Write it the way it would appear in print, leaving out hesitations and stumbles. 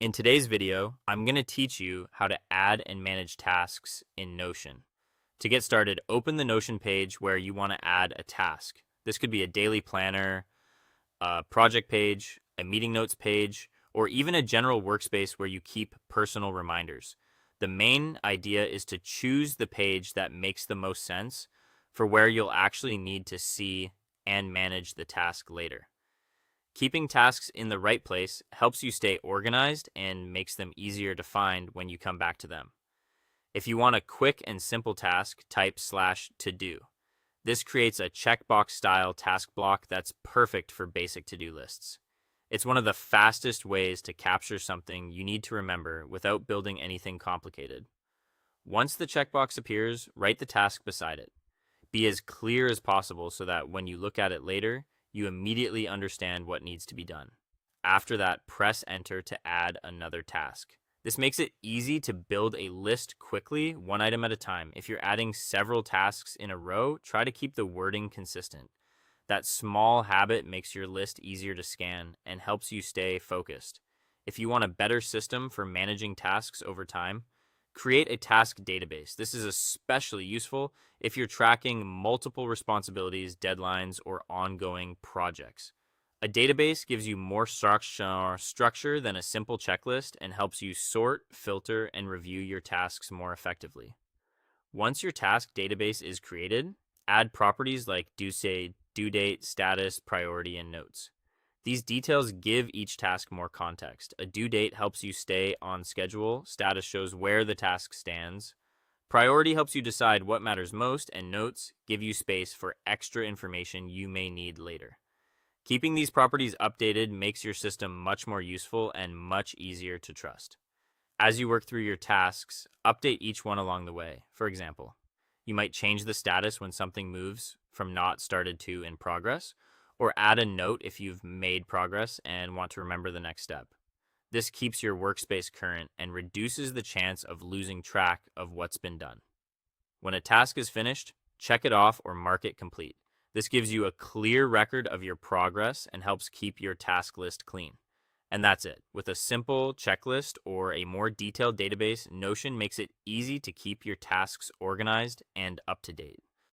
In today's video, I'm going to teach you how to add and manage tasks in Notion. To get started, open the Notion page where you want to add a task. This could be a daily planner, a project page, a meeting notes page, or even a general workspace where you keep personal reminders. The main idea is to choose the page that makes the most sense for where you'll actually need to see and manage the task later. Keeping tasks in the right place helps you stay organized and makes them easier to find when you come back to them. If you want a quick and simple task, type /to do. This creates a checkbox style task block that's perfect for basic to-do lists. It's one of the fastest ways to capture something you need to remember without building anything complicated. Once the checkbox appears, write the task beside it. Be as clear as possible so that when you look at it later, you immediately understand what needs to be done. After that, press enter to add another task. This makes it easy to build a list quickly, one item at a time. If you're adding several tasks in a row, try to keep the wording consistent. That small habit makes your list easier to scan and helps you stay focused. If you want a better system for managing tasks over time, create a task database. This is especially useful if you're tracking multiple responsibilities, deadlines, or ongoing projects. A database gives you more structure than a simple checklist and helps you sort, filter, and review your tasks more effectively. Once your task database is created, add properties like due date, status, priority, and notes. These details give each task more context. A due date helps you stay on schedule, status shows where the task stands. Priority helps you decide what matters most, and notes give you space for extra information you may need later. Keeping these properties updated makes your system much more useful and much easier to trust. As you work through your tasks, update each one along the way. For example, you might change the status when something moves from not started to in progress, or add a note if you've made progress and want to remember the next step. This keeps your workspace current and reduces the chance of losing track of what's been done. When a task is finished, check it off or mark it complete. This gives you a clear record of your progress and helps keep your task list clean. And that's it. With a simple checklist or a more detailed database, Notion makes it easy to keep your tasks organized and up to date.